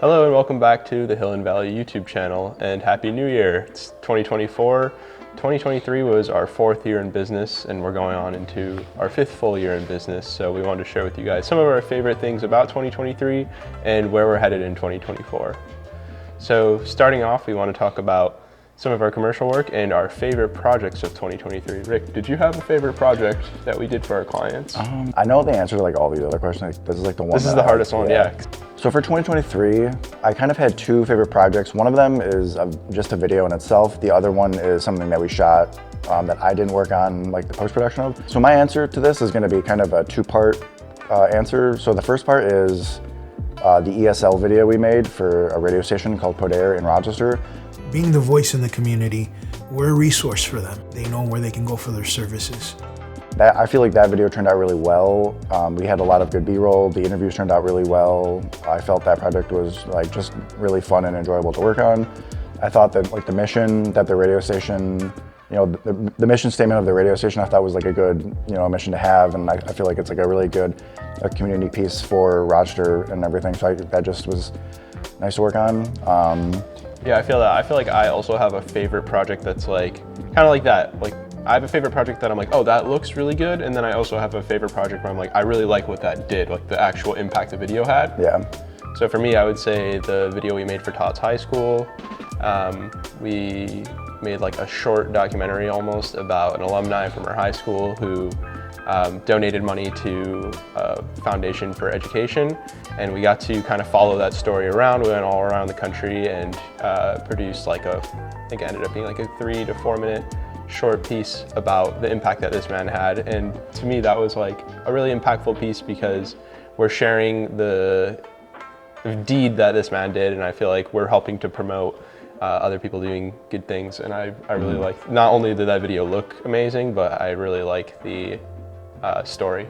Hello and welcome back to the Hill and Valley YouTube channel, and Happy New Year. It's 2024. 2023 was our 4th year in business, and we're going on into our 5th full year in business. So we wanted to share with you guys some of our favorite things about 2023 and where we're headed in 2024. So starting off, we want to talk about some of our commercial work and our favorite projects of 2023. Rick, did you have a favorite project that we did for our clients? I know the answer to like all these other questions. This is like the one. This is the hardest one, yeah. So for 2023, I kind of had 2 favorite projects. One of them is just a video in itself. The other one is something that we shot that I didn't work on like the post-production of. So my answer to this is going to be kind of a 2-part answer. So the first part is the ESL video we made for a radio station called Podair in Rochester. Being the voice in the community, we're a resource for them. They know where they can go for their services. I feel like that video turned out really well. We had a lot of good B-roll. The interviews turned out really well. I felt that project was like just really fun and enjoyable to work on. I thought that like the mission that the radio station, you know, the mission statement of the radio station, I thought was like a good, you know, mission to have, and I feel like it's like a really good community piece for Rochester and everything. So that just was nice to work on. Yeah, I feel that. I feel like I also have a favorite project that's like, kind of like that. Like, I have a favorite project that I'm like, oh, that looks really good. And then I also have a favorite project where I'm like, I really like what that did, like the actual impact the video had. Yeah. So for me, I would say the video we made for Tots High School. We made like a short documentary almost about an alumni from our high school who donated money to a foundation for education, and we got to kind of follow that story around. We went all around the country and produced like I think it ended up being like a 3 to 4 minute short piece about the impact that this man had. And to me, that was like a really impactful piece because we're sharing the deed that this man did, and I feel like we're helping to promote other people doing good things. And I really like, not only did that video look amazing, but I really like the story.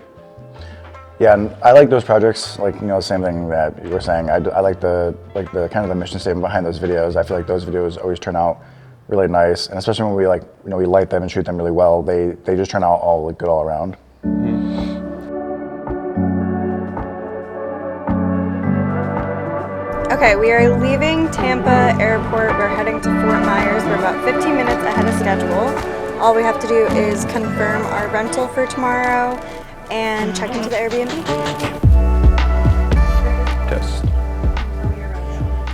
Yeah, and I like those projects, like, you know, same thing that you were saying. I like the kind of the mission statement behind those videos. I feel like those videos always turn out really nice, and especially when we like, you know, we light them and shoot them really well, they just turn out all like good all around. Okay, we are leaving Tampa Airport. We're heading to Fort Myers. We're about 15 minutes ahead of schedule. All we have to do is confirm our rental for tomorrow and check into the Airbnb. Test.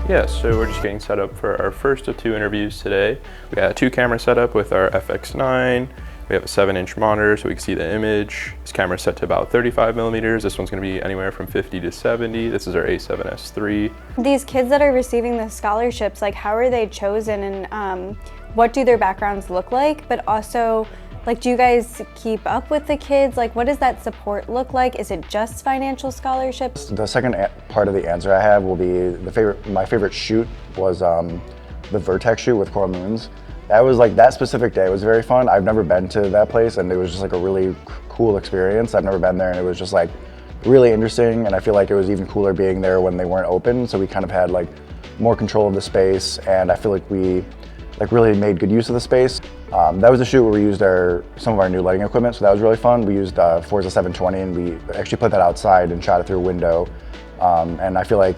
Yeah, so we're just getting set up for our first of 2 interviews today. We got a 2-camera setup with our FX9. We have a 7-inch monitor so we can see the image. This camera's set to about 35 millimeters. This one's gonna be anywhere from 50 to 70. This is our A7S III. These kids that are receiving the scholarships, like how are they chosen, and what do their backgrounds look like? But also, like, do you guys keep up with the kids? Like, what does that support look like? Is it just financial scholarships? The second part of the answer I have will be my favorite shoot was the Vertex shoot with Coral Moons. That was like, that specific day was very fun. I've never been to that place, and it was just like a really cool experience. I've never been there, and it was just like really interesting, and I feel like it was even cooler being there when they weren't open, so we kind of had like more control of the space, and I feel like we like really made good use of the space. That was a shoot where we used some of our new lighting equipment, so that was really fun. We used Forza 720, and we actually put that outside and shot it through a window, and I feel like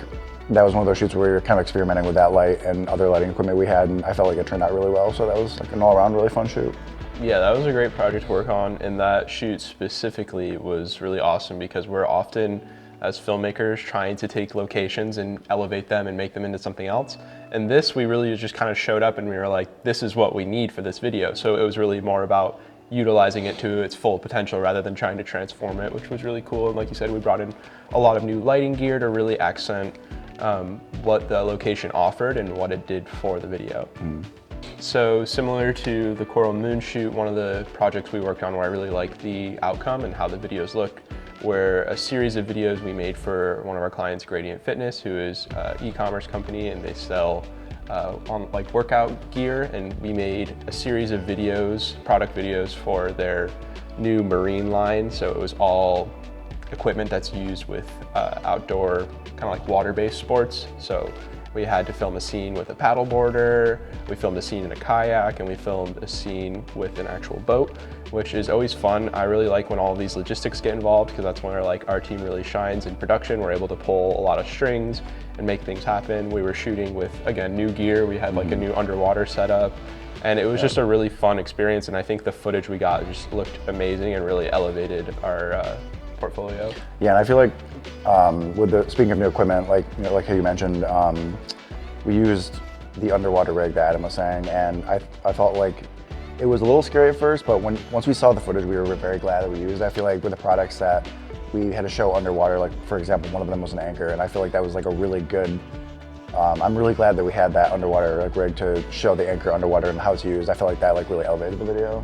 that was one of those shoots where we were kind of experimenting with that light and other lighting equipment we had, and I felt like it turned out really well, so that was like an all-around really fun shoot. Yeah, that was a great project to work on, and that shoot specifically was really awesome because we're often, as filmmakers, trying to take locations and elevate them and make them into something else. And this, we really just kind of showed up and we were like, this is what we need for this video. So it was really more about utilizing it to its full potential rather than trying to transform it, which was really cool. And like you said, we brought in a lot of new lighting gear to really accent what the location offered and what it did for the video. So similar to the Coral Moon shoot, one of the projects we worked on where I really liked the outcome and how the videos looked were a series of videos we made for one of our clients, Gradient Fitness, who is an e-commerce company, and they sell on like workout gear, and we made a series of videos, product videos for their new marine line. So it was all equipment that's used with outdoor kind of like water-based sports. So We had to film a scene with a paddleboarder, we filmed a scene in a kayak, and we filmed a scene with an actual boat, which is always fun. I really like when all of these logistics get involved, because that's when our team really shines in production. We're able to pull a lot of strings and make things happen. We were shooting with, again, new gear. We had like a new underwater setup, and it was just a really fun experience. And I think the footage we got just looked amazing and really elevated our portfolio. Yeah, and I feel like speaking of new equipment, like how you mentioned, we used the underwater rig that Adam was saying, and I felt like it was a little scary at first, but once we saw the footage, we were very glad that we used it. I feel like with the products that we had to show underwater, like for example, one of them was an anchor, and I feel like that was like a really good. I'm really glad that we had that underwater rig to show the anchor underwater and how it's used. I feel like that really elevated the video.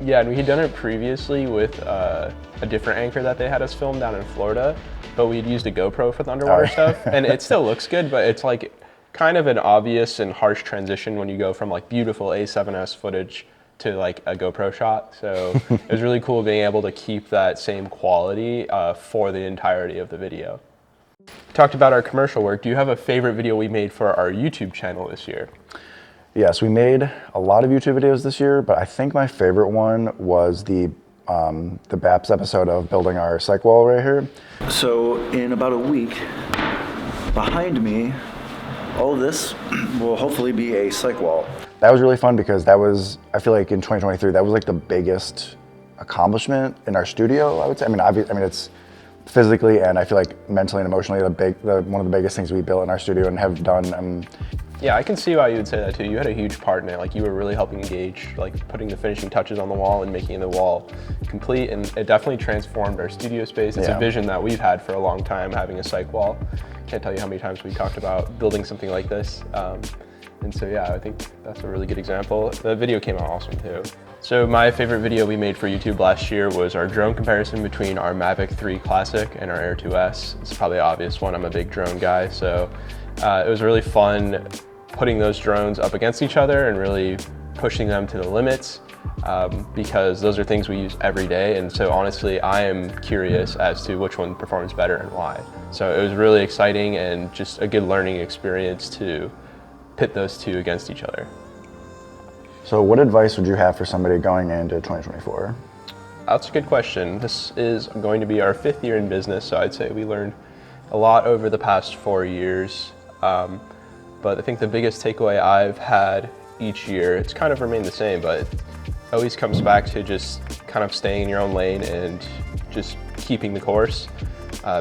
Yeah, and we had done it previously with a different anchor that they had us film down in Florida, but we'd used a GoPro for the underwater stuff, and it still looks good, but it's like kind of an obvious and harsh transition when you go from like beautiful A7S footage to like a GoPro shot. So it was really cool being able to keep that same quality for the entirety of the video. We talked about our commercial work. Do you have a favorite video we made for our YouTube channel this year? Yes, we made a lot of YouTube videos this year, but I think my favorite one was the BAPS episode of building our psych wall right here. So in about a week, behind me, all of this will hopefully be a psych wall. That was really fun because I feel like in 2023, that was like the biggest accomplishment in our studio, I would say. I mean, it's physically and I feel like mentally and emotionally one of the biggest things we built in our studio and have done. Yeah, I can see why you would say that too. You had a huge part in it. Like you were really helping engage, like putting the finishing touches on the wall and making the wall complete. And it definitely transformed our studio space. It's a vision that we've had for a long time, having a psych wall. Can't tell you how many times we talked about building something like this. And so yeah, I think that's a really good example. The video came out awesome too. So my favorite video we made for YouTube last year was our drone comparison between our Mavic 3 Classic and our Air 2S. It's probably the obvious one. I'm a big drone guy, so it was really fun putting those drones up against each other and really pushing them to the limits because those are things we use every day. And so honestly, I am curious as to which one performs better and why. So it was really exciting and just a good learning experience to pit those two against each other. So what advice would you have for somebody going into 2024? That's a good question. This is going to be our 5th year in business, so I'd say we learned a lot over the past 4 years. But I think the biggest takeaway I've had each year, it's kind of remained the same, but it always comes back to just kind of staying in your own lane and just keeping the course.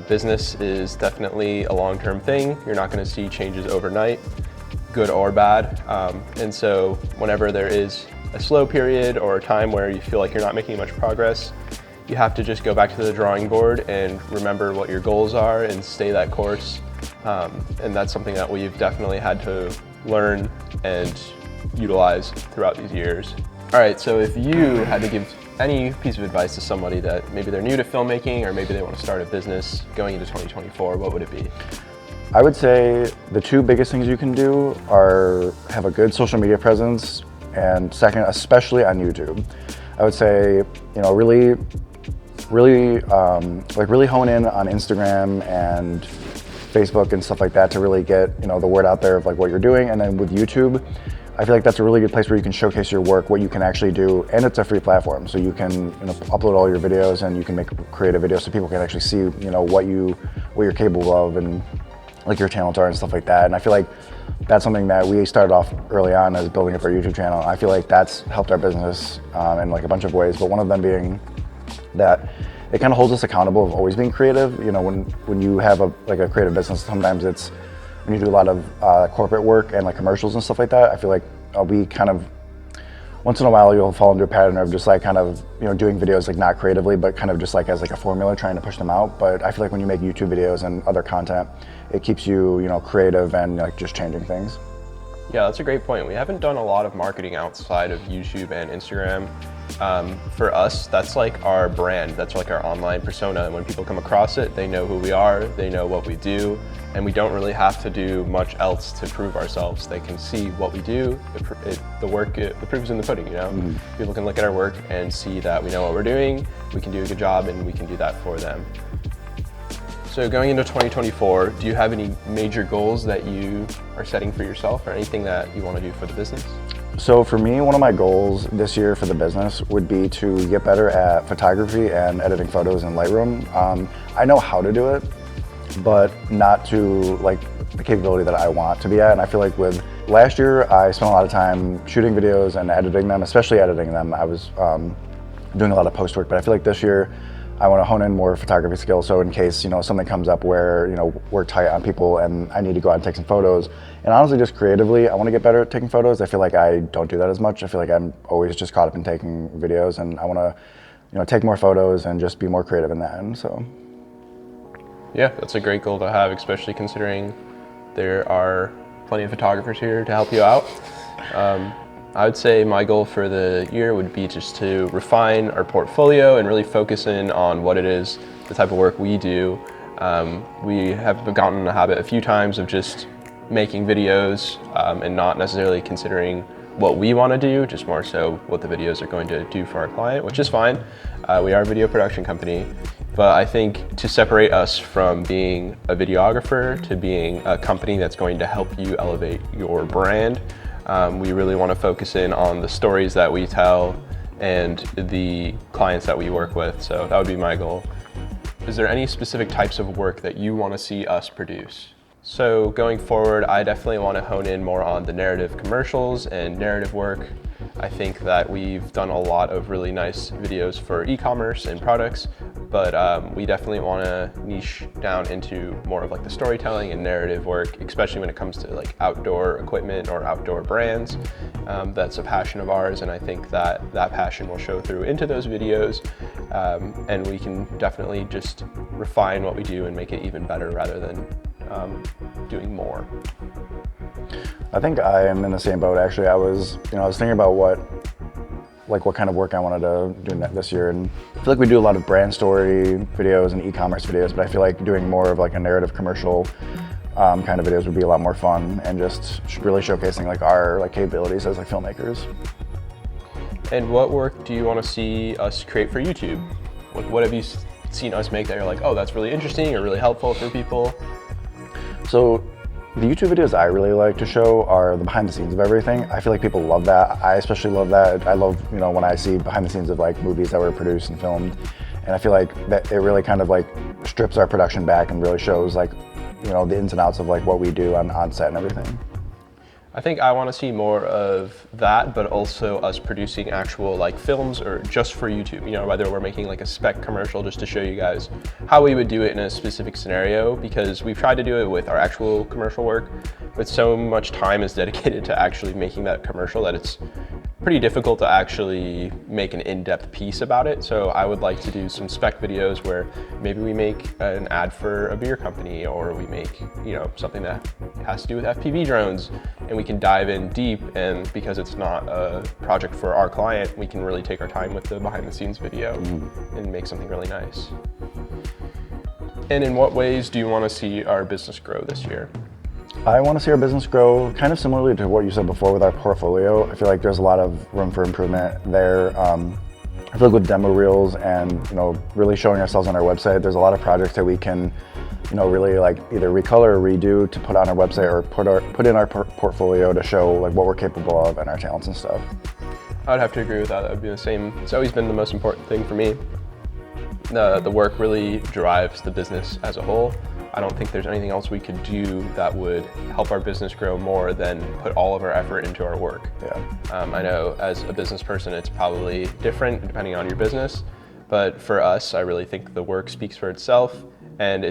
Business is definitely a long-term thing. You're not going to see changes overnight, good or bad. And so whenever there is a slow period or a time where you feel like you're not making much progress, you have to just go back to the drawing board and remember what your goals are and stay that course. And that's something that we've definitely had to learn and utilize throughout these years. All right, so if you had to give any piece of advice to somebody that maybe they're new to filmmaking or maybe they want to start a business going into 2024, what would it be? I would say the 2 biggest things you can do are have a good social media presence, and second, especially on YouTube. I would say, really hone in on Instagram and Facebook and stuff like that to really get the word out there of like what you're doing. And then with YouTube, I feel like that's a really good place where you can showcase your work, what you can actually do, and it's a free platform, so you can upload all your videos and you can make creative videos so people can actually see what you're capable of and like your talents are and stuff like that. And I feel like that's something that we started off early on as building up our YouTube channel. I feel like that's helped our business in like a bunch of ways, but one of them being that it kind of holds us accountable of always being creative. When you have a creative business, sometimes it's when you do a lot of corporate work and like commercials and stuff like that. I feel like we kind of once in a while you'll fall into a pattern of just like kind of doing videos like not creatively, but kind of just like as like a formula, trying to push them out. But I feel like when you make YouTube videos and other content, it keeps you creative and like just changing things. Yeah, that's a great point. We haven't done a lot of marketing outside of YouTube and Instagram. For us, that's like our brand, that's like our online persona. And when people come across it, they know who we are, they know what we do, and we don't really have to do much else to prove ourselves. They can see what we do, the proof is in the pudding, Mm-hmm. People can look at our work and see that we know what we're doing, we can do a good job, and we can do that for them. So going into 2024, do you have any major goals that you are setting for yourself or anything that you want to do for the business? So for me, one of my goals this year for the business would be to get better at photography and editing photos in Lightroom. I know how to do it, but not to like the capability that I want to be at. And I feel like with last year, I spent a lot of time shooting videos and editing them, especially editing them. I was doing a lot of post work, but I feel like this year I want to hone in more photography skills. So in case, something comes up where, we're tight on people and I need to go out and take some photos. And honestly, just creatively, I want to get better at taking photos. I feel like I don't do that as much. I feel like I'm always just caught up in taking videos, and I want to, take more photos and just be more creative in that end, so. Yeah, that's a great goal to have, especially considering there are plenty of photographers here to help you out. I would say my goal for the year would be just to refine our portfolio and really focus in on what it is, the type of work we do. We have gotten in the habit a few times of just making videos and not necessarily considering what we want to do, just more so what the videos are going to do for our client, which is fine. We are a video production company, but I think to separate us from being a videographer to being a company that's going to help you elevate your brand, we really want to focus in on the stories that we tell and the clients that we work with. So that would be my goal. Is there any specific types of work that you want to see us produce? So going forward, I definitely want to hone in more on the narrative commercials and narrative work. I think that we've done a lot of really nice videos for e-commerce and products, but we definitely want to niche down into more of like the storytelling and narrative work, especially when it comes to like outdoor equipment or outdoor brands. That's a passion of ours, and I think that that passion will show through into those videos, and we can definitely just refine what we do and make it even better rather than doing more. I think I am in the same boat actually. I was thinking about what kind of work I wanted to do this year, and I feel like we do a lot of brand story videos and e-commerce videos, but I feel like doing more of like a narrative commercial kind of videos would be a lot more fun and just really showcasing like our capabilities as filmmakers. And what work do you want to see us create for YouTube? What have you seen us make that you're like, oh, that's really interesting or really helpful for people? So the YouTube videos I really like to show are the behind the scenes of everything. I feel like people love that. I especially love that. I love, when I see behind the scenes of movies that were produced and filmed. And I feel like that it really kind of strips our production back and really shows the ins and outs of what we do on set and everything. I think I want to see more of that, but also us producing actual films or just for YouTube, whether we're making a spec commercial just to show you guys how we would do it in a specific scenario, because we've tried to do it with our actual commercial work, but so much time is dedicated to actually making that commercial that it's pretty difficult to actually make an in-depth piece about it. So I would like to do some spec videos where maybe we make an ad for a beer company, or we make something that has to do with FPV drones, and we can dive in deep, and because it's not a project for our client, we can really take our time with the behind the scenes video and make something really nice. And in what ways do you want to see our business grow this year? I want to see our business grow kind of similarly to what you said before with our portfolio. I feel like there's a lot of room for improvement there. I feel like with demo reels and really showing ourselves on our website, there's a lot of projects that we can really either recolor or redo to put on our website, or put in our portfolio to show what we're capable of and our talents and stuff. I would have to agree with that. That would be the same. It's always been the most important thing for me. The work really drives the business as a whole. I don't think there's anything else we could do that would help our business grow more than put all of our effort into our work. Yeah. I know as a business person, it's probably different depending on your business, but for us, I really think the work speaks for itself, and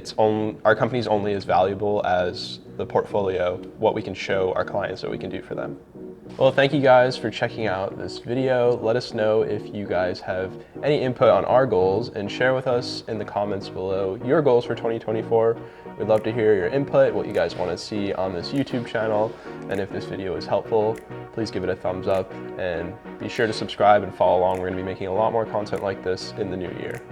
our company's only as valuable as the portfolio, what we can show our clients, what we can do for them. Well, thank you guys for checking out this video. Let us know if you guys have any input on our goals, and share with us in the comments below your goals for 2024. We'd love to hear your input, what you guys want to see on this YouTube channel, and if this video is helpful, please give it a thumbs up and be sure to subscribe and follow along. We're going to be making a lot more content like this in the new year.